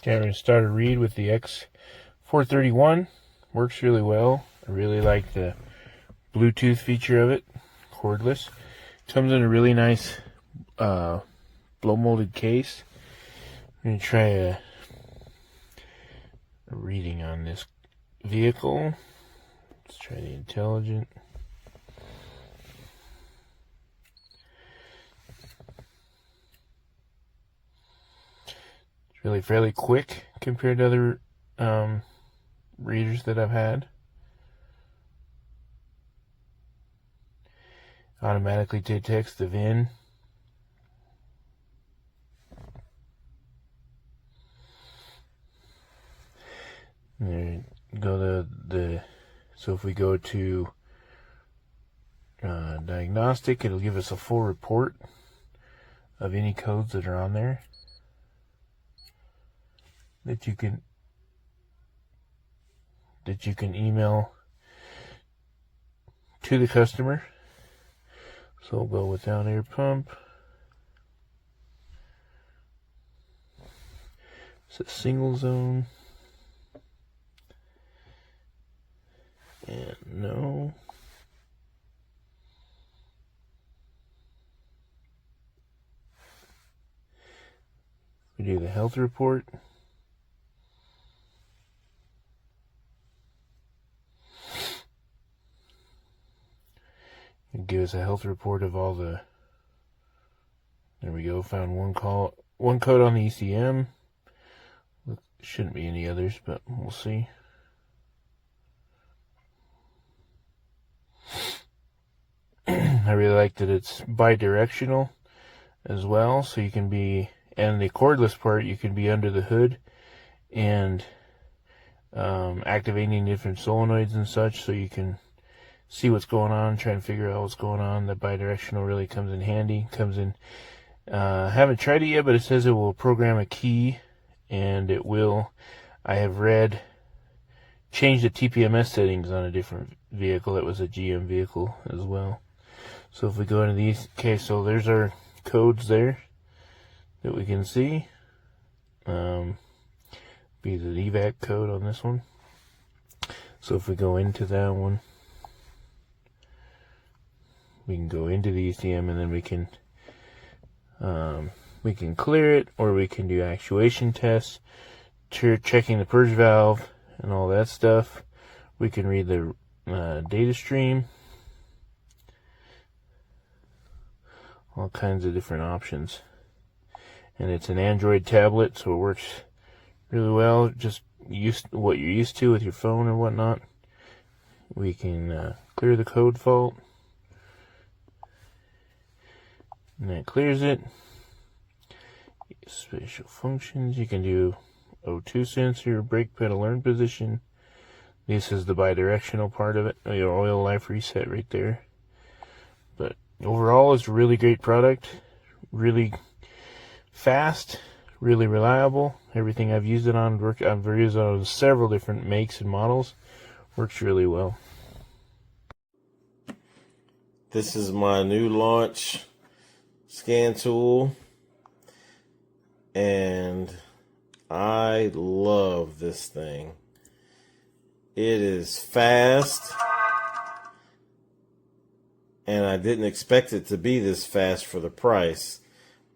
Okay, I'm going to start a read with the X431. Works really well. I really like the Bluetooth feature of it. Cordless. Comes in a really nice blow molded case. I'm going to try a reading on this vehicle. Let's try the intelligent. It's really fairly quick compared to other readers that I've had. Automatically detects the VIN. There you go. So if we go to diagnostic, it'll give us a full report of any codes that are on there that you can email to the customer. So we'll go without air pump. It's a single zone. And no. We do the health report. It gives a health report of all the. There we go. Found one code on the ECM. Shouldn't be any others, but we'll see. I really like that it's bidirectional as well, so you can be, and the cordless part, you can be under the hood and activating different solenoids and such, so you can see what's going on, try and figure out what's going on. The bidirectional really comes in handy. Haven't tried it yet, but it says it will program a key, and it will. I have read change the TPMS settings on a different vehicle that was a GM vehicle as well. So if we go into these, okay, so there's our codes there that we can see. Be the evac code on this one. So if we go into that one, we can go into the ECM, and then we can clear it, or we can do actuation tests, checking the purge valve and all that stuff. We can read the data stream. All kinds of different options. And it's an Android tablet, so it works really well. Just what you're used to with your phone or whatnot. We can clear the code fault. And that clears it. Spatial functions. You can do O2 sensor, brake pedal learn position. This is the bidirectional part of it. Your oil life reset right there. But overall, it's a really great product. Really fast, really reliable. Everything I've used it on, I've used it on several different makes and models. Works really well. This is my new launch scan tool, and I love this thing. It is fast, and I didn't expect it to be this fast for the price,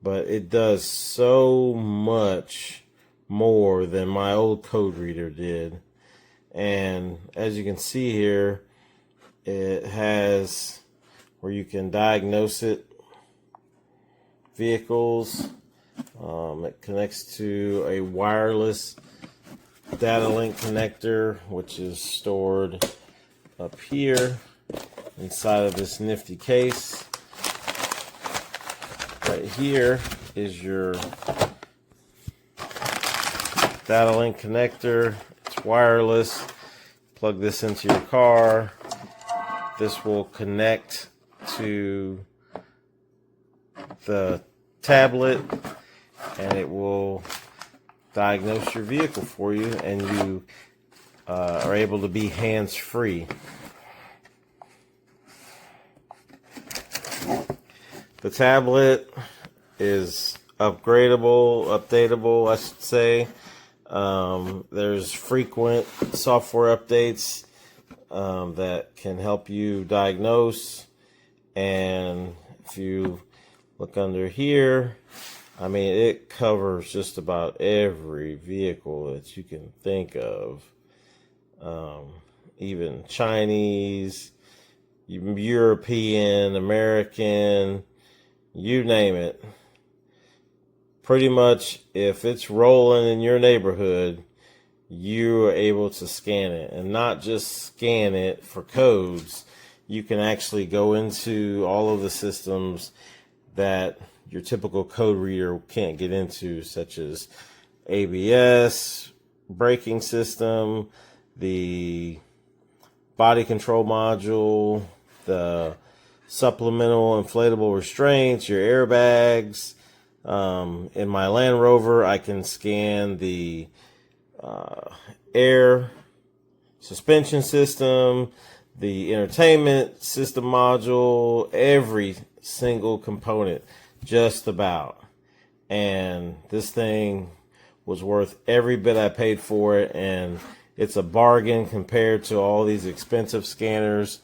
but it does so much more than my old code reader did. And as you can see here, it has where you can diagnose it, vehicles. It connects to a wireless data link connector, which is stored up here inside of this nifty case. Right here is your data link connector. It's wireless. Plug this into your car. This will connect to the tablet, and it will diagnose your vehicle for you, and you are able to be hands-free. The tablet is upgradable, updatable, I should say. There's frequent software updates that can help you diagnose. And if you look under here, I mean, it covers just about every vehicle that you can think of. Even Chinese, European, American, you name it. Pretty much, if it's rolling in your neighborhood, you are able to scan it. And not just scan it for codes. You can actually go into all of the systems that your typical code reader can't get into, such as ABS, braking system, the body control module, the supplemental inflatable restraints, your airbags. In my Land Rover, I can scan the air suspension system, the entertainment system module, every single component, just about. And this thing was worth every bit I paid for it, and it's a bargain compared to all these expensive scanners.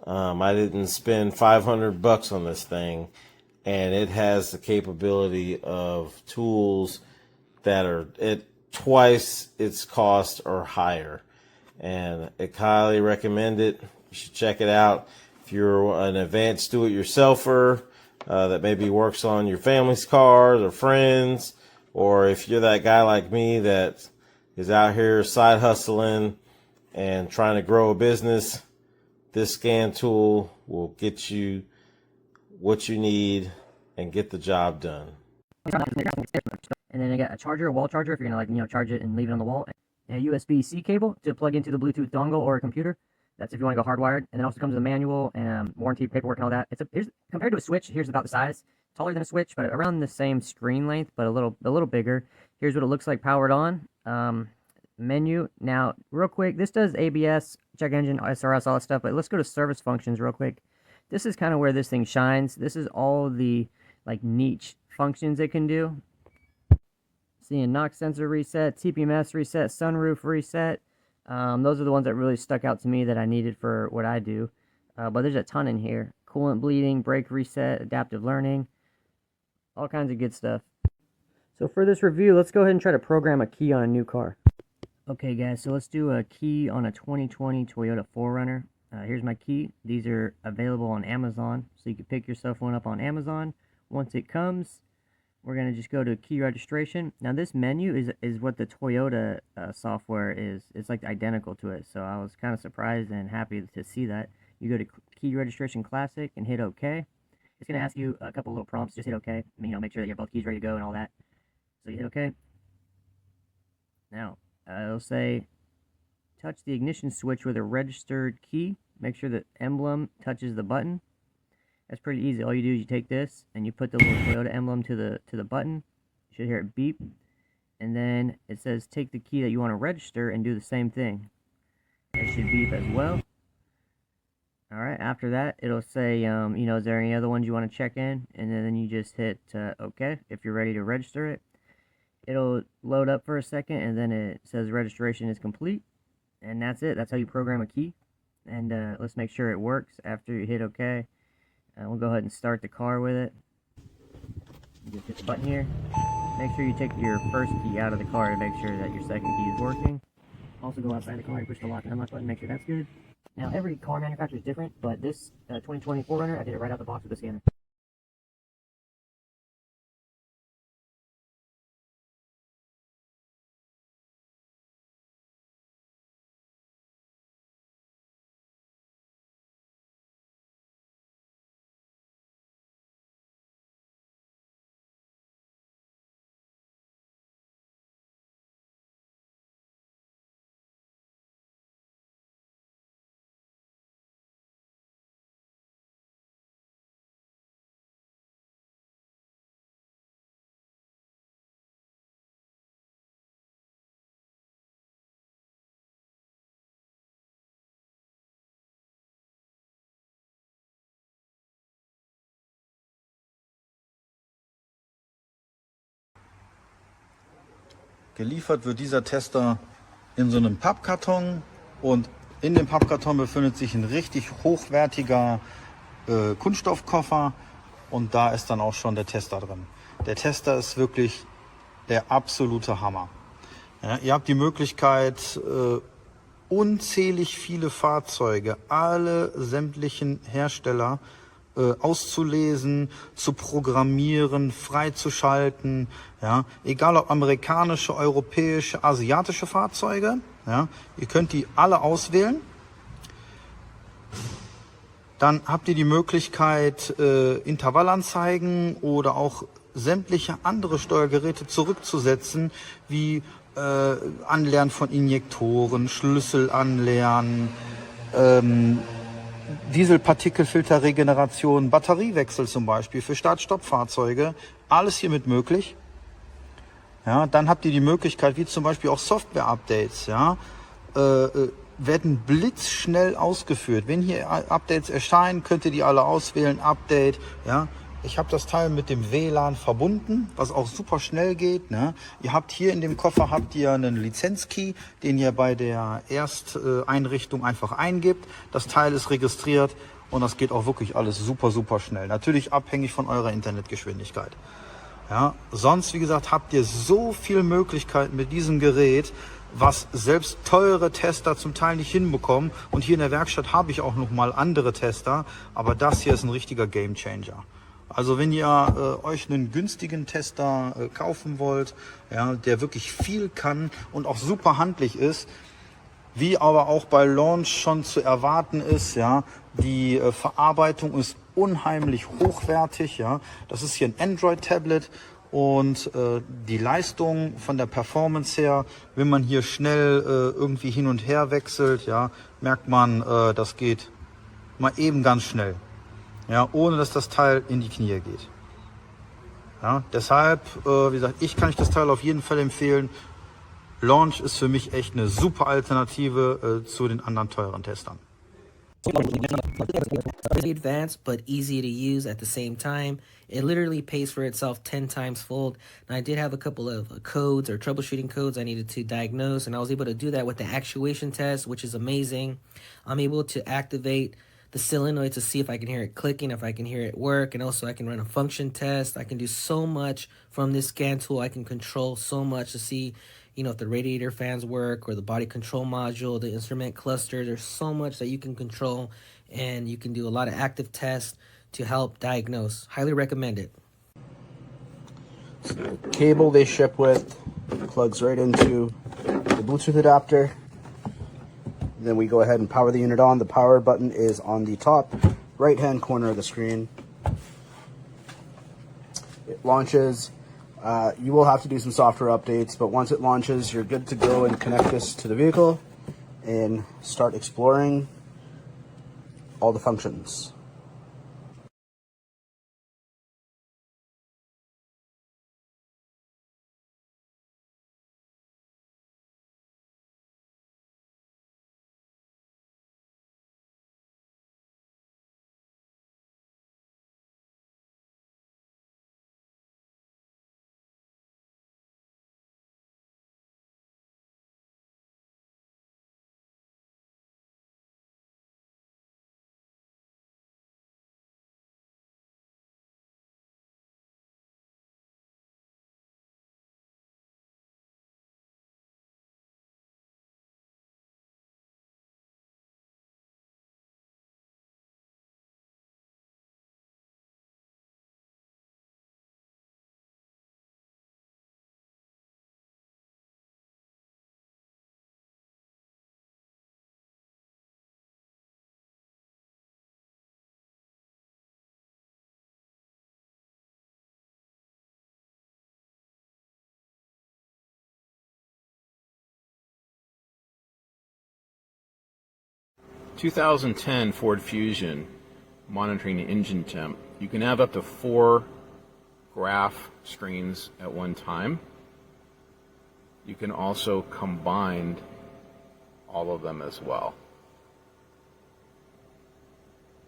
I didn't spend $500 on this thing, and it has the capability of tools that are at twice its cost or higher. And I highly recommend it. You should check it out. If you're an advanced do-it-yourselfer that maybe works on your family's cars or friends, or if you're that guy like me that is out here side hustling and trying to grow a business, this scan tool will get you what you need and get the job done. And then I got a charger, a wall charger, if you're gonna charge it and leave it on the wall. A USB-C cable to plug into the Bluetooth dongle or a computer. That's if you want to go hardwired. And then also comes with a manual and warranty paperwork and all that. Here's compared to a switch. Here's about the size, taller than a switch, but around the same screen length, but a little bigger. Here's what it looks like powered on. Menu. Now, real quick, this does ABS, check engine, SRS, all that stuff. But let's go to service functions real quick. This is kind of where this thing shines. This is all the niche functions it can do. Seeing knock sensor reset, TPMS reset, sunroof reset. Those are the ones that really stuck out to me that I needed for what I do. But there's a ton in here. Coolant bleeding, brake reset, adaptive learning, all kinds of good stuff. So for this review, let's go ahead and try to program a key on a new car. Okay guys, so let's do a key on a 2020 Toyota 4Runner. Here's my key. These are available on Amazon, so you can pick yourself one up on Amazon. Once it comes, we're going to just go to key registration. Now this menu is what the Toyota software is. It's identical to it, so I was kind of surprised and happy to see that. You go to key registration classic and hit OK. It's going to ask you a couple little prompts. Just hit OK. Make sure that you have both keys ready to go and all that. So you hit OK. Now, it'll say touch the ignition switch with a registered key. Make sure the emblem touches the button. That's pretty easy. All you do is you take this and you put the little Toyota emblem to the button. You should hear it beep. And then it says take the key that you want to register and do the same thing. It should beep as well. Alright, after that it'll say, is there any other ones you want to check in? And then you just hit OK if you're ready to register it. It'll load up for a second and then it says registration is complete. And that's it. That's how you program a key. And let's make sure it works after you hit OK. We'll go ahead and start the car with it. You just hit the button here. Make sure you take your first key out of the car to make sure that your second key is working. Also go outside the car and push the lock and unlock button, make sure that's good. Now every car manufacturer is different, but this 2020 4Runner, I did it right out the box with the scanner. Geliefert wird dieser Tester in so einem Pappkarton und in dem Pappkarton befindet sich ein richtig hochwertiger Kunststoffkoffer und da ist dann auch schon der Tester drin. Der Tester ist wirklich der absolute Hammer. Ja, ihr habt die Möglichkeit, unzählig viele Fahrzeuge, alle sämtlichen Hersteller auszulesen, zu programmieren, freizuschalten, ja, egal ob amerikanische, europäische, asiatische Fahrzeuge, ja, ihr könnt die alle auswählen. Dann habt ihr die Möglichkeit, Intervallanzeigen oder auch sämtliche andere Steuergeräte zurückzusetzen, wie Anlernen von Injektoren, Schlüssel anlernen, Dieselpartikelfilterregeneration, Batteriewechsel zum Beispiel für Start-Stopp-Fahrzeuge, alles hiermit möglich. Ja, dann habt ihr die Möglichkeit, wie zum Beispiel auch Software-Updates, ja, werden blitzschnell ausgeführt. Wenn hier Updates erscheinen, könnt ihr die alle auswählen, Update, ja. Ich habe das Teil mit dem WLAN verbunden, was auch super schnell geht. Ne? Ihr habt hier in dem Koffer einen Lizenzkey, den ihr bei der Ersteinrichtung einfach eingibt. Das Teil ist registriert und das geht auch wirklich alles super, super schnell. Natürlich abhängig von eurer Internetgeschwindigkeit. Ja? Sonst, wie gesagt, habt ihr so viele Möglichkeiten mit diesem Gerät, was selbst teure Tester zum Teil nicht hinbekommen. Und hier in der Werkstatt habe ich auch noch mal andere Tester, aber das hier ist ein richtiger Gamechanger. Also wenn ihr euch einen günstigen Tester kaufen wollt, ja, der wirklich viel kann und auch super handlich ist, wie aber auch bei Launch schon zu erwarten ist, ja, die Verarbeitung ist unheimlich hochwertig, ja. Das ist hier ein Android-Tablet und die Leistung von der Performance her, wenn man hier schnell irgendwie hin und her wechselt, ja, merkt man, das geht mal eben ganz schnell. Ja, ohne dass das Teil in die Knie geht. Ja, deshalb, wie gesagt, ich kann euch das Teil auf jeden Fall empfehlen. Launch ist für mich echt eine super Alternative zu den anderen teuren Testern. Pretty advanced, but easy to use at the same time. It literally pays for itself 10 times fold. And I did have a couple of codes or troubleshooting codes I needed to diagnose, and I was able to do that with the actuation test, which is amazing. I'm able to activate the solenoid to see if I can hear it clicking, if I can hear it work, and also I can run a function test. I can do so much from this scan tool. I can control so much to see, you know, if the radiator fans work or the body control module, the instrument cluster. There's so much that you can control, and you can do a lot of active tests to help diagnose. Highly recommend it. So the cable they ship with plugs right into the Bluetooth adapter. Then we go ahead and power the unit on. The power button is on the top right-hand corner of the screen. It launches. You will have to do some software updates, but once it launches, you're good to go and connect this to the vehicle and start exploring all the functions. ...2010 Ford Fusion, monitoring the engine temp. You can have up to 4 graph screens at one time. You can also combine all of them as well.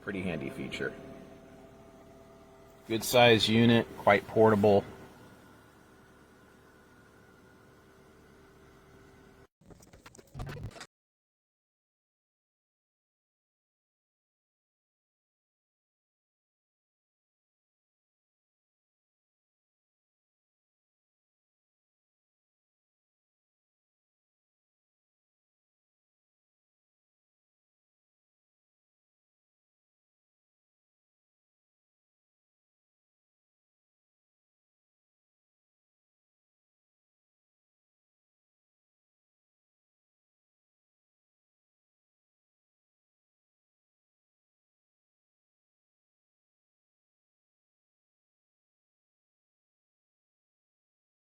Pretty handy feature. Good size unit, quite portable.